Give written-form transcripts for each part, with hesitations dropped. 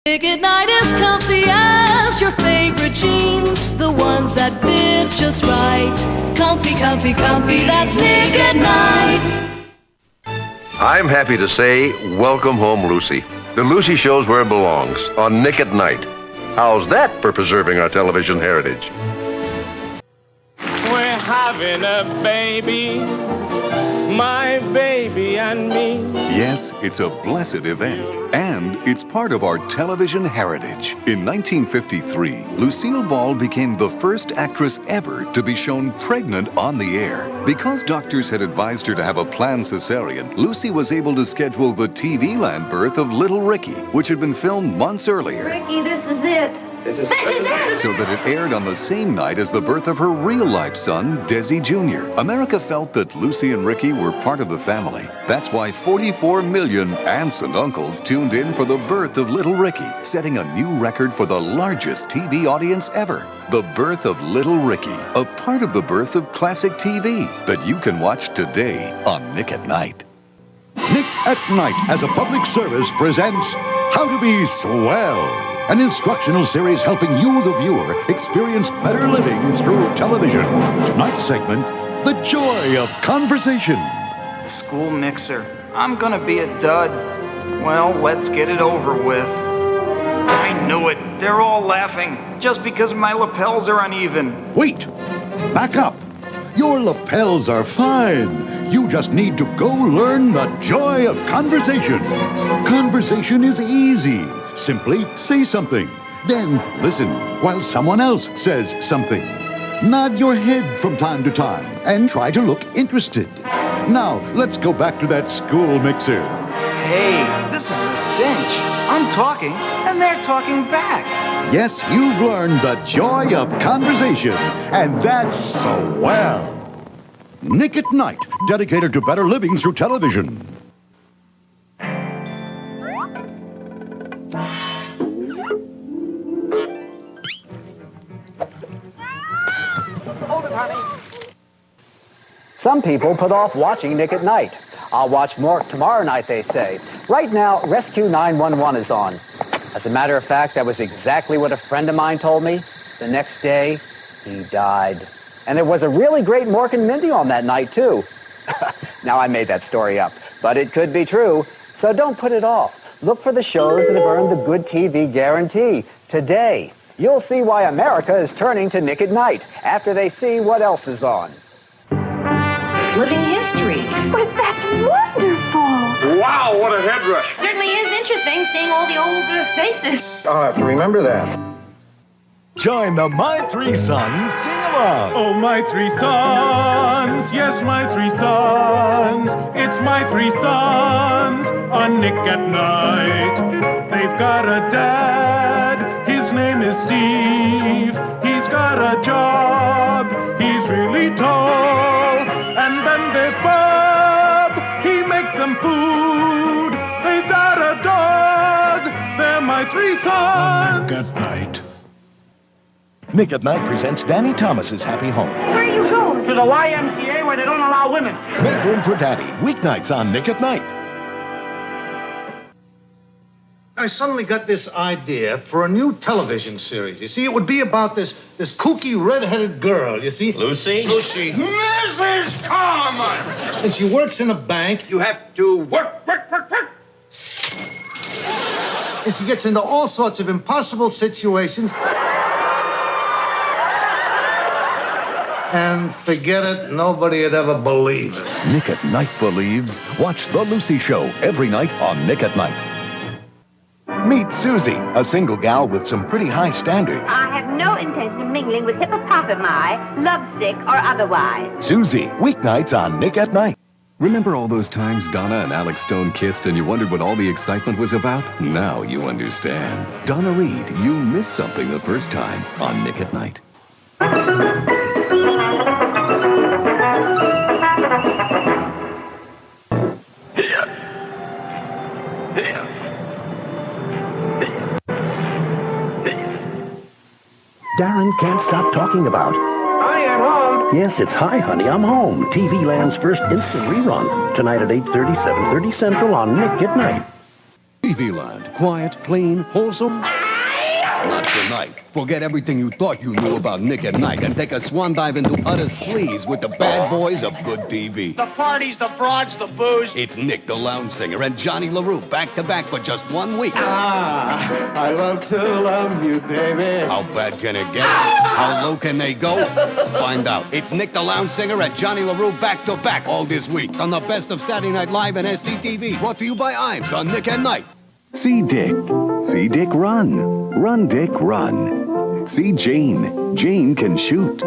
Nick at Nite is comfy as your favorite jeans, the ones that fit just right. Comfy, comfy, comfy, that's Nick at Nite. I'm happy to say, welcome home, Lucy. The Lucy Show's where it belongs, on Nick at Nite. How's that for preserving our television heritage? We're having a baby, my baby and me. Yes, it's a blessed event, and it's part of our television heritage. In 1953, Lucille Ball became the first actress ever to be shown pregnant on the air. Because doctors had advised her to have a planned cesarean, Lucy was able to schedule the TV land birth of little Ricky, which had been filmed months earlier. Ricky, this is it. So that it aired on the same night as the birth of her real-life son, Desi Jr. America felt that Lucy and Ricky were part of the family. That's why 44 million aunts and uncles tuned in for the birth of little Ricky, setting a new record for the largest TV audience ever. The birth of little Ricky, a part of the birth of classic TV that you can watch today on Nick at Nite. Nick at Nite, as a public service, presents How to Be Swell, an instructional series helping you, the viewer, experience better living through television. Tonight's segment, The Joy of Conversation. The school mixer. I'm gonna be a dud. Well, let's get it over with. I knew it. They're all laughing just because my lapels are uneven. Wait! Back up! Your lapels are fine. You just need to go learn the joy of conversation. Conversation is easy. Simply say something. Then listen while someone else says something. Nod your head from time to time and try to look interested. Now, let's go back to that school mixer. Hey, this is a cinch. I'm talking, and they're talking back. Yes, you've learned the joy of conversation, and that's swell. Nick at Nite, dedicated to better living through television. Hold it, honey. Some people put off watching Nick at Nite. I'll watch more tomorrow night, they say. Right now, Rescue 911 is on. As a matter of fact, that was exactly what a friend of mine told me. The next day, he died. And there was a really great Mork and Mindy on that night, too. Now, I made that story up, but it could be true. So don't put it off. Look for the shows that have earned the good TV guarantee. Today, you'll see why America is turning to Nick at Nite after they see what else is on. Living history. But that's wonderful. Wow, what a head rush. Certainly is interesting seeing all the old faces. I'll have to remember that. Join the My Three Sons sing-along. Oh, my three sons, yes, my three sons. It's my three sons on Nick at Nite. They've got a dad, his name is Steve. He's got a job, he's really tall. And then there's Bob, he makes them food. They've got a dog, they're my three sons. Nick at Nite. Nick at Nite presents Danny Thomas's Happy Home. Where are you going? To the YMCA where they don't allow women. Make room for Daddy, weeknights on Nick at Nite. I suddenly got this idea for a new television series. You see, it would be about this kooky red-headed girl, you see? Lucy? Lucy. Mrs. Carmen! And she works in a bank. You have to work. And she gets into all sorts of impossible situations. And forget it, nobody would ever believe it. Nick at Nite believes. Watch The Lucy Show every night on Nick at Nite. Meet Susie, a single gal with some pretty high standards. I have no intention of mingling with hippopotami, lovesick or otherwise. Susie, weeknights on Nick at Nite. Remember all those times Donna and Alex Stone kissed and you wondered what all the excitement was about? Now you understand. Donna Reed, you missed something the first time on Nick at Nite. Darren can't stop talking about. I am home. Yes, it's Hi, Honey, I'm Home. TV Land's first instant rerun. Tonight at 8:30, 7:30 Central on Nick at Nite. TV Land. Quiet, clean, wholesome. Not tonight. Forget everything you thought you knew about Nick at Night and take a swan dive into utter sleaze with the bad boys of good TV. The parties, the broads, the booze. It's Nick the Lounge Singer and Johnny LaRue back to back for just 1 week. I love to love you, baby. How bad can it get? How low can they go? Find out. It's Nick the Lounge Singer and Johnny LaRue back to back all this week on the best of Saturday Night Live and SCTV. Brought to you by Imes on Nick at Night. See Dick. See Dick run. Run, Dick, run. See Jane. Jane can shoot.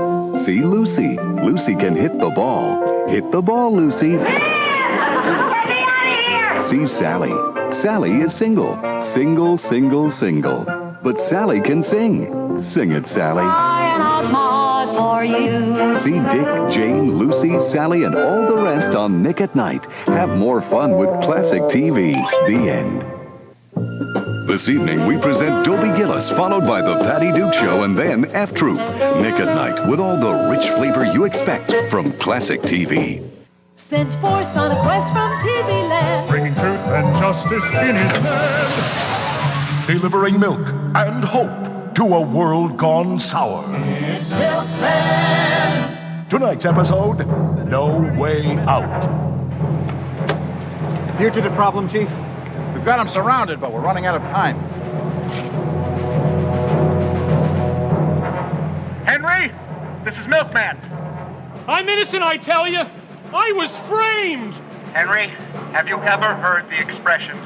See Lucy. Lucy can hit the ball. Hit the ball, Lucy. Get me out of here! See Sally. Sally is single. Single, single, single. But Sally can sing. Sing it, Sally. Trying out hard for you. See Dick, Jane, Lucy, Sally, and all the rest on Nick at Night. Have more fun with classic TV. The end. This evening, we present Dobie Gillis, followed by The Patty Duke Show, and then F Troop. Nick at Night, with all the rich flavor you expect from classic TV. Sent forth on a quest from TV land. Bringing truth and justice in his hand. Delivering milk and hope to a world gone sour. It's Milkman. Tonight's episode, No Way Out. Fugitive problem, Chief? We've got him surrounded, but we're running out of time. Henry, this is Milkman. I'm innocent, I tell you. I was framed. Henry, have you ever heard the expression,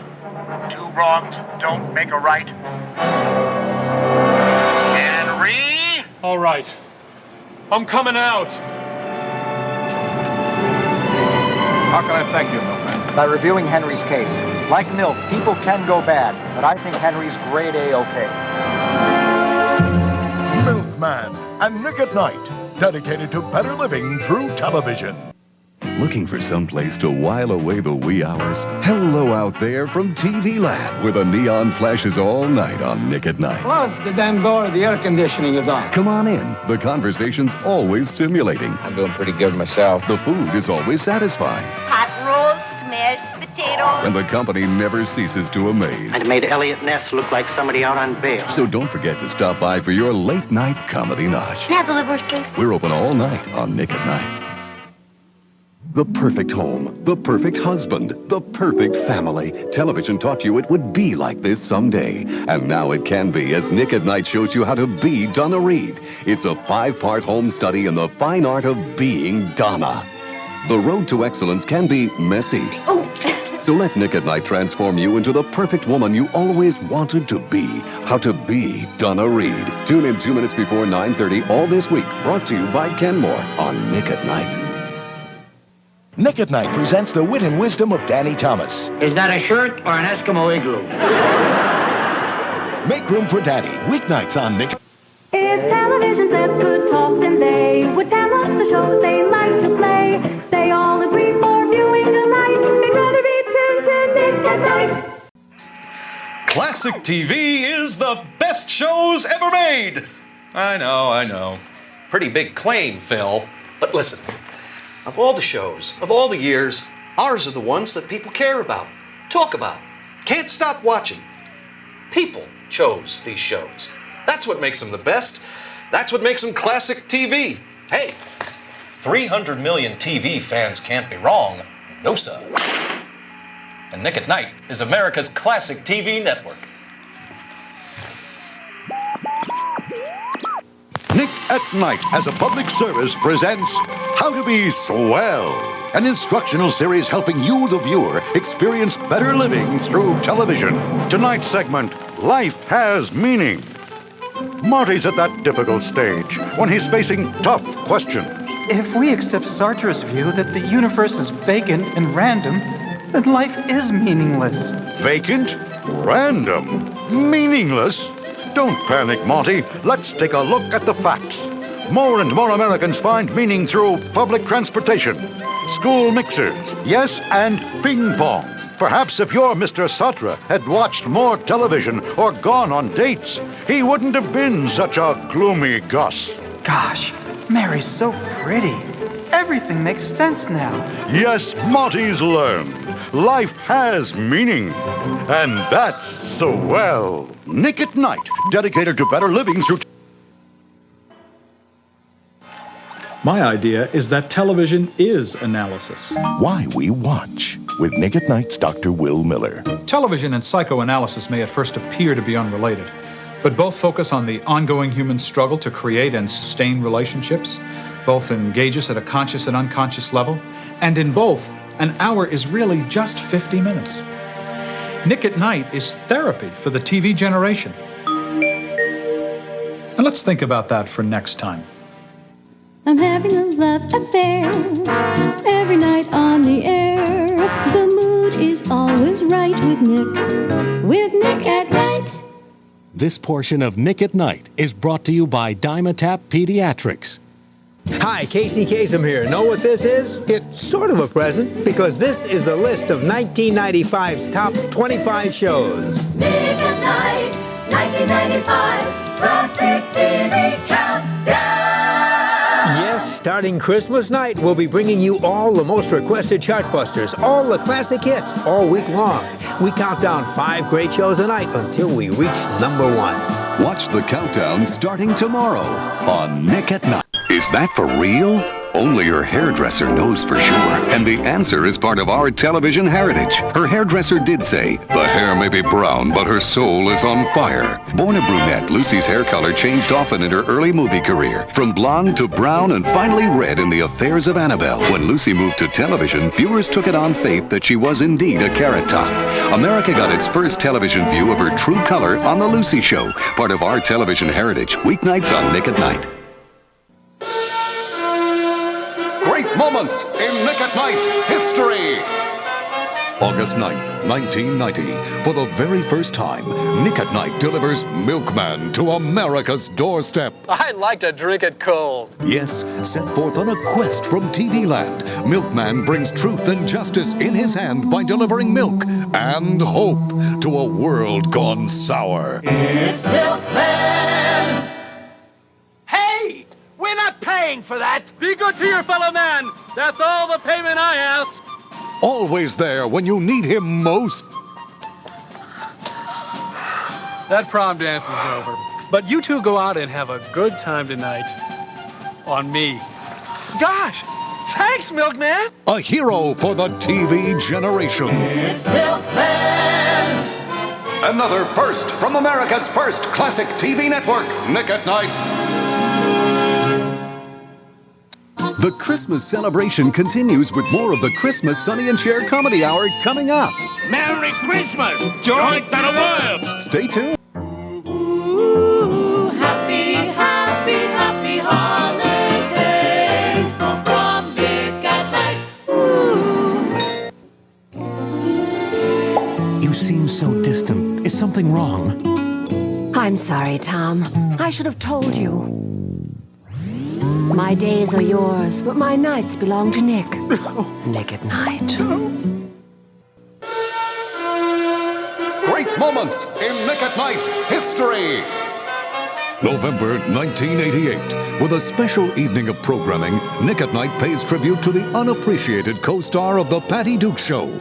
2 wrongs don't make a right? Henry? All right. I'm coming out. How can I thank you, Milkman? By reviewing Henry's case. Like milk, people can go bad, but I think Henry's grade A okay. Milkman and Nick at Night, dedicated to better living through television. Looking for some place to while away the wee hours? Hello out there from TV Land, where the neon flashes all night on Nick at Night. Plus, the damn door, the air conditioning is on. Come on in. The conversation's always stimulating. I'm doing pretty good myself. The food is always satisfying. Hot roast, mashed potatoes. And the company never ceases to amaze. And made Elliot Ness look like somebody out on bail. So don't forget to stop by for your late night comedy nosh. Can I have the liverwurst, please? We're open all night on Nick at Night. The perfect home, the perfect husband, the perfect family. Television taught you it would be like this someday. And now it can be, as Nick at Night shows you how to be Donna Reed. It's a 5-part home study in the fine art of being Donna. The road to excellence can be messy. So let Nick at Night transform you into the perfect woman you always wanted to be. How to be Donna Reed. Tune in 2 minutes before 9:30 all this week. Brought to you by Kenmore on Nick at Night. Nick at Night presents the wit and wisdom of Danny Thomas. Is that a shirt or an Eskimo igloo? Make room for Daddy, weeknights on Nick. If television sets could talk, then they would tell us the shows they like to play. They all agree for viewing tonight. They'd rather be tuned to Nick at Night. Classic TV is the best shows ever made. I know. Pretty big claim, Phil. But listen, of all the shows, of all the years, ours are the ones that people care about, talk about, can't stop watching. People chose these shows. That's what makes them the best. That's what makes them classic TV. Hey, 300 million TV fans can't be wrong. No, sir. And Nick at Night is America's classic TV network. Nick at Night, as a public service, presents How to Be Swell, an instructional series helping you, the viewer, experience better living through television. Tonight's segment, Life Has Meaning. Marty's at that difficult stage when he's facing tough questions. If we accept Sartre's view that the universe is vacant and random, then life is meaningless. Vacant? Random? Meaningless? Don't panic, Marty. Let's take a look at the facts. More and more Americans find meaning through public transportation, school mixers, yes, and ping pong. Perhaps if your Mr. Sartre had watched more television or gone on dates, he wouldn't have been such a gloomy Gus. Gosh, Mary's so pretty. Everything makes sense now. Yes, Marty's learned. life has meaning. And that's swell. Nick at Night, dedicated to better living through... My idea is that television is analysis. Why we watch with Nick at Night's Dr. Will Miller. Television and psychoanalysis may at first appear to be unrelated, but both focus on the ongoing human struggle to create and sustain relationships. Both engage us at a conscious and unconscious level, and in both, an hour is really just 50 minutes. Nick at Night is therapy for the TV generation. And let's think about that for next time. I'm having a love affair every night on the air. The mood is always right with Nick at Night. This portion of Nick at Night is brought to you by Dimetap Pediatrics. Hi, Casey Kasem here. Know what this is? It's sort of a present because this is the list of 1995's top 25 shows. Nick at Night, 1995, classic TV countdown. Yes, starting Christmas night, we'll be bringing you all the most requested chartbusters, all the classic hits, all week long. We count down 5 great shows a night until we reach number 1. Watch the countdown starting tomorrow on Nick at Night. Is that for real? Only her hairdresser knows for sure. And the answer is part of our television heritage. Her hairdresser did say, the hair may be brown, but her soul is on fire. Born a brunette, Lucy's hair color changed often in her early movie career, from blonde to brown and finally red in The Affairs of Annabelle. When Lucy moved to television, viewers took it on faith that she was indeed a carrot top. America got its first television view of her true color on The Lucy Show, part of our television heritage, weeknights on Nick at Night. Great moments in Nick at Night history. August 9th, 1990. For the very first time, Nick at Night delivers Milkman to America's doorstep. I'd like to drink it cold. Yes, set forth on a quest from TV land, Milkman brings truth and justice in his hand by delivering milk and hope to a world gone sour. It's Milkman! Hey! We're not paying for that! Be good to your fellow man! That's all the payment I ask! Always there when you need him most. That prom dance is over. But you two go out and have a good time tonight. On me. Gosh! Thanks, Milkman! A hero for the TV generation. It's Milkman! Another first from America's first classic TV network, Nick at Night. The Christmas celebration continues with more of the Christmas Sonny and Cher Comedy Hour coming up. Merry Christmas! Joint that a whirl! Stay tuned. Ooh, happy, happy, happy holidays from Nick at Night. Ooh. You seem so distant. Is something wrong? I'm sorry, Tom. I should have told you. My days are yours, but my nights belong to Nick. Nick at Night. Great moments in Nick at Night history. November 1988. With a special evening of programming, Nick at Night pays tribute to the unappreciated co-star of The Patty Duke Show.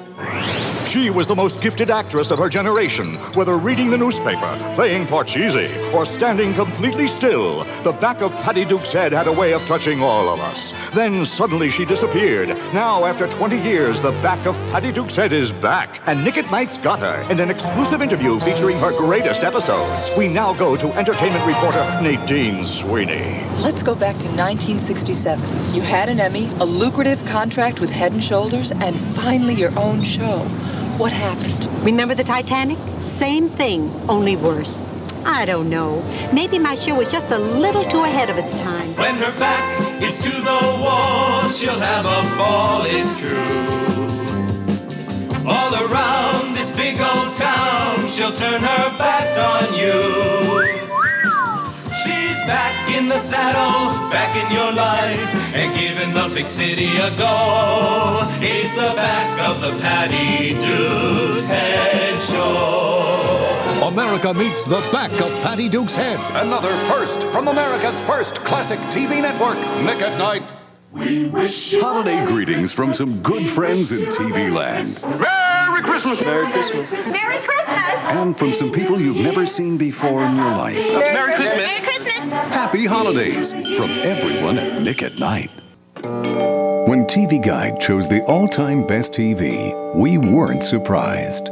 She was the most gifted actress of her generation. Whether reading the newspaper, playing Parcheesi, or standing completely still, the back of Patty Duke's head had a way of touching all of us. Then suddenly she disappeared. Now, after 20 years, the back of Patty Duke's head is back. And Nick at Night's got her in an exclusive interview featuring her greatest episodes. We now go to entertainment reporter Nadine Sweeney. Let's go back to 1967. You had an Emmy, a lucrative contract with Head & Shoulders, and finally your own show. What happened? Remember the Titanic? Same thing, only worse. I don't know. Maybe my show was just a little too ahead of its time. When her back is to the wall, she'll have a ball, it's true. All around this big old town, she'll turn her back on you. She's back in the saddle, back in your life, and giving the big city a go. It's the back of the Patty Duke's Head Show. America meets the back of Patty Duke's head. Another first from America's first classic TV network, Nick at Night. We wish holiday greetings from some good friends in TV land. Merry Christmas! Merry Christmas! Merry Christmas! And from some people you've never seen before in your life. Merry Christmas! Merry Christmas! Happy holidays from everyone at Nick at Night. When TV Guide chose the all-time best TV, we weren't surprised.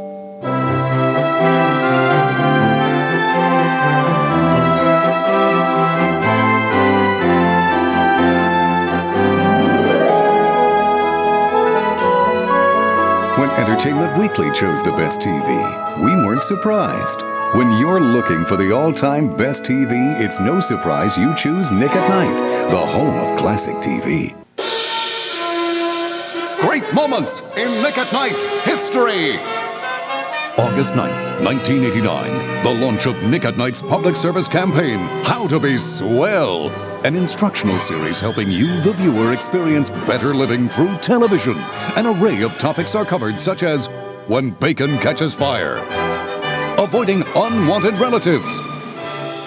When Entertainment Weekly chose the best TV, we weren't surprised. When you're looking for the all-time best TV, it's no surprise you choose Nick at Night, the home of classic TV. Great moments in Nick at Night history! August 9th, 1989, the launch of Nick at Night's public service campaign, How to Be Swell, an instructional series helping you, the viewer, experience better living through television. An array of topics are covered, such as when bacon catches fire, avoiding unwanted relatives,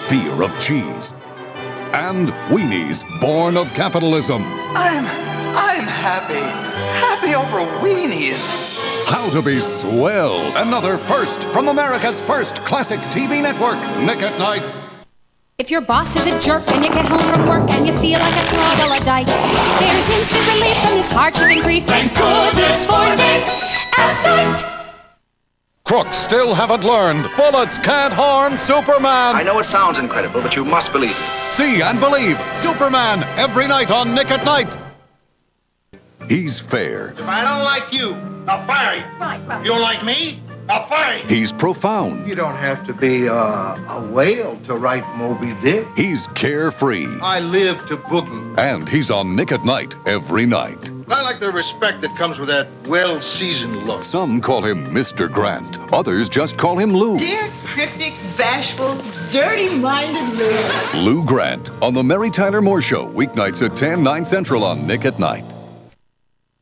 fear of cheese, and weenies born of capitalism. I'm happy over weenies. How to Be Swell, another first from America's first classic TV network, Nick at Night. If your boss is a jerk and you get home from work and you feel like a troglodyte, there's instant relief from this hardship and grief. Thank goodness for Nick at Night. Crooks still haven't learned bullets can't harm Superman. I know it sounds incredible, but you must believe it. See and believe Superman every night on Nick at Night. He's fair. If I don't like you, I'll fire you. Right. You don't like me? I'll fire you. He's profound. You don't have to be a whale to write Moby Dick. He's carefree. I live to boogie. And he's on Nick at Night every night. I like the respect that comes with that well-seasoned look. Some call him Mr. Grant. Others just call him Lou. Dear, cryptic, bashful, dirty-minded Lou. Lou Grant on The Mary Tyler Moore Show, weeknights at 10, 9 Central on Nick at Night.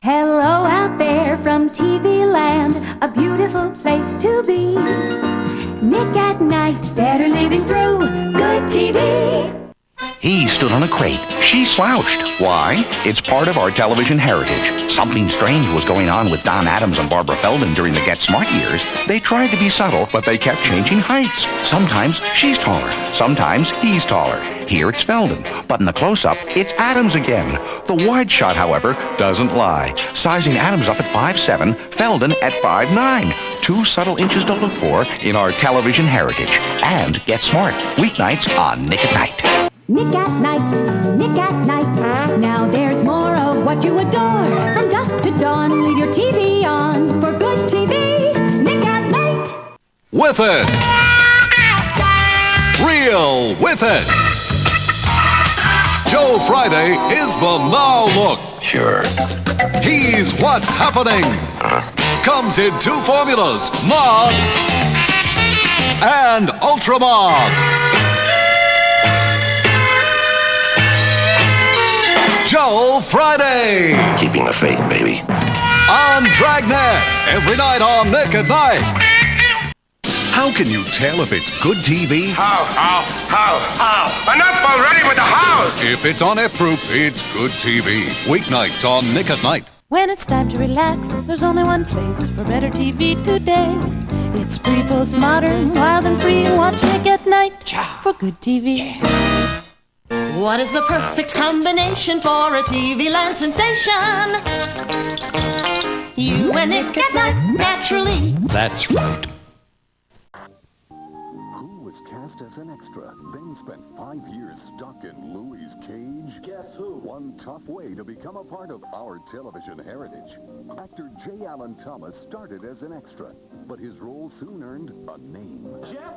Hello out there from TV land, a beautiful place to be. Nick at Night, better living through good TV. He stood on a crate. She slouched. Why? It's part of our television heritage. Something strange was going on with Don Adams and Barbara Feldon during the Get Smart years. They tried to be subtle, but they kept changing heights. Sometimes she's taller. Sometimes he's taller. Here it's Feldon, but in the close-up, it's Adams again. The wide shot, however, doesn't lie. Sizing Adams up at 5'7", Feldon at 5'9". 2 subtle inches to look for in our television heritage. And Get Smart, weeknights on Nick at Night. Nick at Night, Nick at Night. Now there's more of what you adore. From dusk to dawn, leave your TV on for good TV. Nick at Night. With it. Real with it. Joe Friday is the now look. Sure. He's what's happening. Comes in 2 formulas, Mod and Ultra Mod. Joe Friday. Keeping the faith, baby. On Dragnet, every night on Nick at Night. How can you tell if it's good TV? How? Enough already with the hows! If it's on F-Proof, it's good TV. Weeknights on Nick at Night. When it's time to relax, there's only one place for better TV today. It's pre-postmodern, wild and free. Watch Nick at Night for good TV. What is the perfect combination for a TV land sensation? You and Nick at Night, naturally. That's right. Who was cast as an extra, then spent 5 years stuck in Louie's cage? Guess who? One tough way to become a part of our television heritage. Actor J. Allen Thomas started as an extra, but his role soon earned a name. Jeff?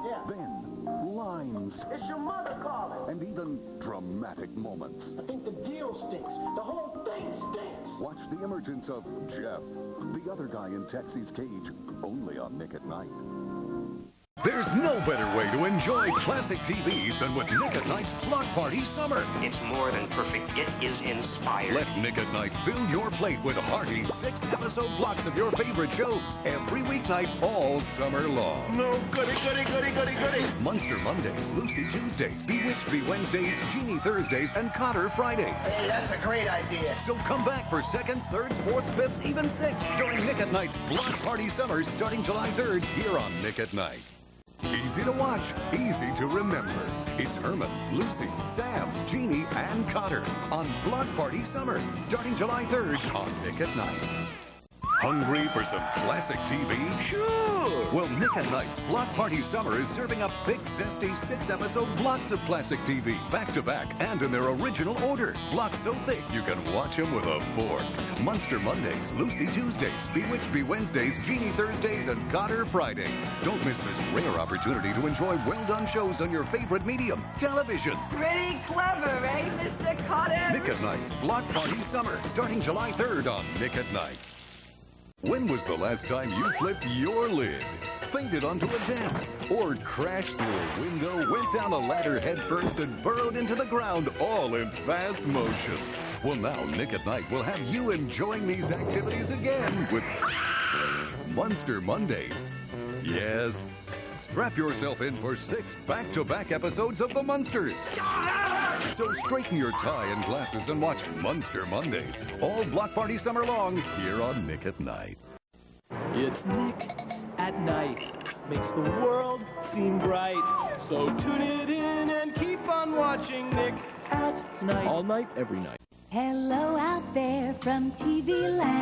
Yeah. Then, lines. It's your mother calling. And even dramatic moments. I think the deal stinks. The whole thing stinks. Watch the emergence of Jeff, the other guy in Taxi's cage, only on Nick at Night. There's no better way to enjoy classic TV than with Nick at Night's Block Party Summer. It's more than perfect. It is inspired. Let Nick at Night fill your plate with hearty 6-episode blocks of your favorite shows every weeknight all summer long. No, goody, goody, goody, goody, goody. Monster Mondays, Lucy Tuesdays, Bewitched Be Wednesdays, Genie Thursdays, and Cotter Fridays. Hey, that's a great idea. So come back for seconds, thirds, fourths, fifths, even sixths during Nick at Night's Block Party Summer starting July 3rd here on Nick at Night. Easy to watch, easy to remember. It's Herman, Lucy, Sam, Jeannie, and Cotter on Block Party Summer, starting July 3rd on Nick at Night. Hungry for some classic TV? Sure! Well, Nick at Night's Block Party Summer is serving up thick, zesty 6-episode blocks of classic TV, back-to-back, and in their original order. Blocks so thick you can watch them with a fork. Monster Mondays, Lucy Tuesdays, Bewitched Be Wednesdays, Genie Thursdays, and Cotter Fridays. Don't miss this rare opportunity to enjoy well-done shows on your favorite medium, television. Pretty clever, eh, Mr. Cotter? Nick at Night's Block Party Summer, starting July 3rd on Nick at Night. When was the last time you flipped your lid, fainted onto a desk, or crashed through a window, went down a ladder headfirst, and burrowed into the ground all in fast motion? Well, now Nick at Night will have you enjoying these activities again with Monster Mondays. Yes, strap yourself in for 6 back-to-back episodes of The Munsters. So straighten your tie and glasses and watch Monster Mondays, all Block Party Summer long, here on Nick at Night. It's Nick at Night. Makes the world seem bright. So tune it in and keep on watching Nick at Night. All night, every night. Hello out there from TV Land.